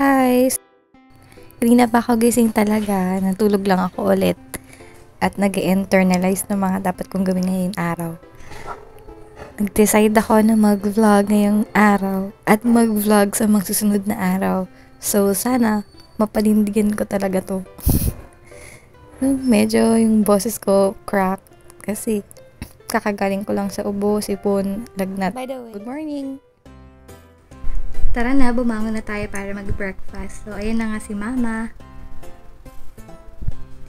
Hi! Kanina pa ako gising talaga. Natulog lang ako ulit. At nag-internalize ng mga dapat kong gawin ngayong araw. Nag-decide ako na mag-vlog ngayong araw. At mag-vlog sa mga susunod na araw. So, sana mapanindigan ko talaga to. Medyo yung boses ko crack. Kasi kakagaling ko lang sa ubo, sipon, lagnat. By the way, good morning! Tara na, bumangon na tayo para mag-breakfast. So, ayun na nga si Mama.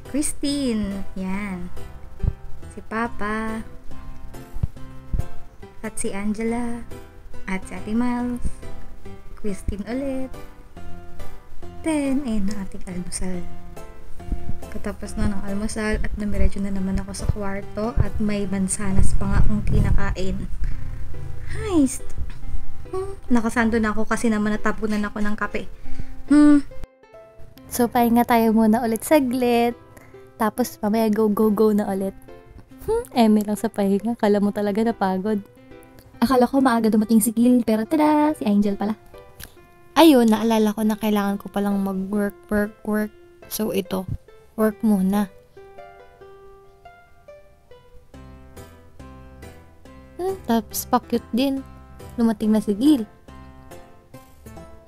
Christine. Yan. Si Papa. At si Angela. At si Ate Miles. Christine ulit. Then, ayun na ating almusal. Katapos na ng almusal at dumiretso na naman ako sa kwarto at may mansanas pa nga akong kinakain. Nice! Nakasando na ako kasi naman natapunan ako ng kape. So, pahinga tayo muna ulit saglit. Tapos, mamaya go na ulit. Eme lang sa pahinga. Kala mo talaga napagod. Akala ko maaga dumating si Gil, pero tada, si Angel pala. Ayun, naalala ko na kailangan ko palang mag-work. So, ito. Work muna. Tapos, pa-cute din. Lumating na si Gil.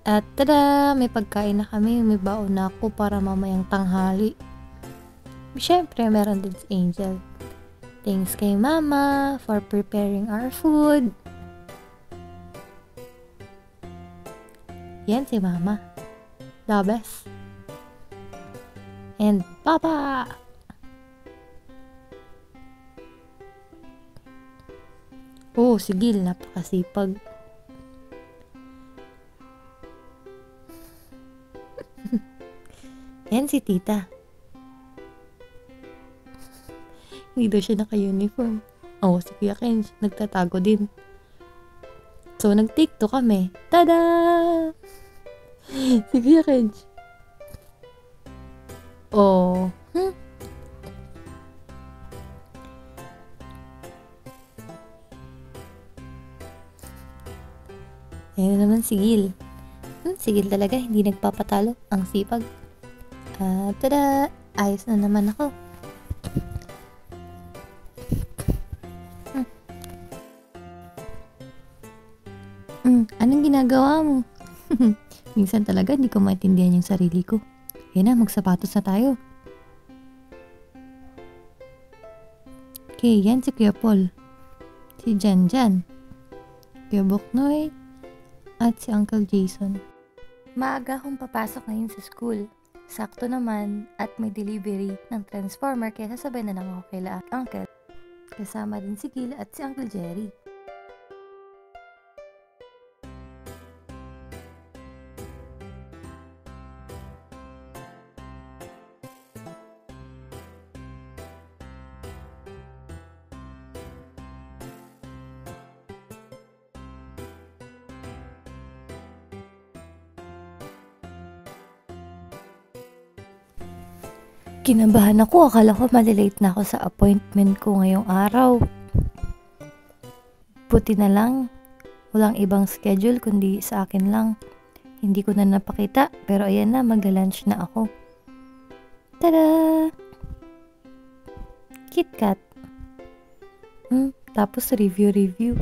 At tada, may pagkain na kami, may baon na ako para mamayang tanghali. Siyempre, meron din si Angel. Thanks kay Mama for preparing our food. Yan si Mama. The best. And Papa! Oh, si Gil, napakasipag. Yan si Tita. Hindi daw siya naka-uniform. Oh, si Kuya Kenj, nagtatago din. So, nag-TikTok kami. Tada! Si Kuya Kenj. Oh. Ayan naman si Gil. Si Gil talaga, hindi nagpapatalo. Ang sipag. Tada! Ayos na naman ako. Anong ginagawa mo? Minsan talaga hindi ko maintindihan yung sarili ko. Kaya na, magsapatos na tayo. Okay, yan si Kuya Paul. Si Jan, Kuya Boknoy, at si Uncle Jason. Maaga akong papasok ngayon sa school. Sakto naman at may delivery ng transformer kaya sasabay na lang ako kay Uncle. Kasama din si Gil at si Uncle Jerry. Kinabahan ako, akala ko malilate na ako sa appointment ko ngayong araw. Buti na lang, walang ibang schedule kundi sa akin lang. Hindi ko na napakita, pero ayan na, magla-lunch na ako. Tada! KitKat. Tapos review.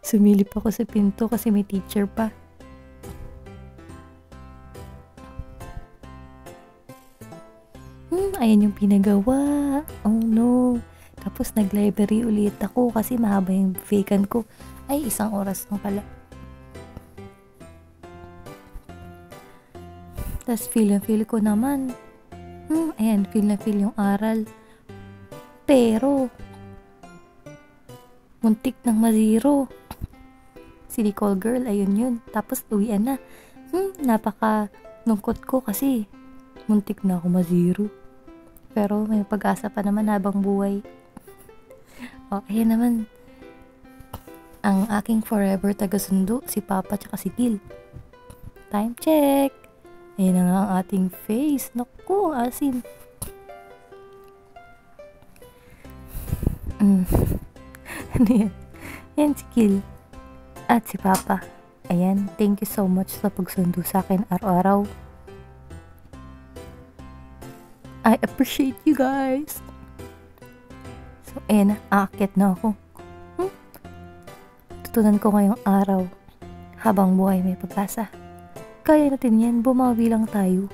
Sumilip ako sa pinto kasi may teacher pa. Ayan yung pinagawa. Oh no. Tapos nag-library ulit ako kasi mahaba yung vacant ko. Ay, 1 oras lang pala. Tapos feel ko naman. Ayan, feel yung aral. Pero, muntik nang ma-zero. Si Nicole girl, ayun yun. Tapos uwian na. Napaka lungkot ko kasi muntik na ako ma-zero. Pero may pag-asa pa naman habang buhay. Ayan naman. Ang aking forever taga-sundo, si Papa tsaka si Gil. Time check! Ayan na nga ang ating face. Naku, asin. Mm. Ano yan? Yan si Gil. At si Papa. Ayan, thank you so much sa pagsundo sa akin araw-araw. I appreciate you guys. So, ayan na, aakyat na ako. Tutunan ko ngayong araw. Habang buhay may pag-asa. Kaya natin yan, bumawi lang tayo.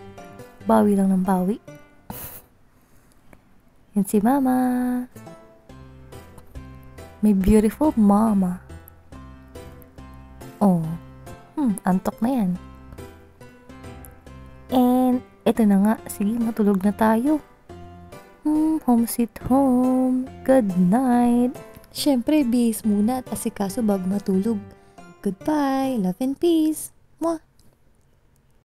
Bawi lang ng bawi. Yan si Mama. May beautiful mama. Oh, antok na yan. And, eto na nga. Sige, matulog na tayo. Home sweet home. Good night. Siyempre, bihis muna at asikaso bago matulog. Goodbye, love and peace. Mwah!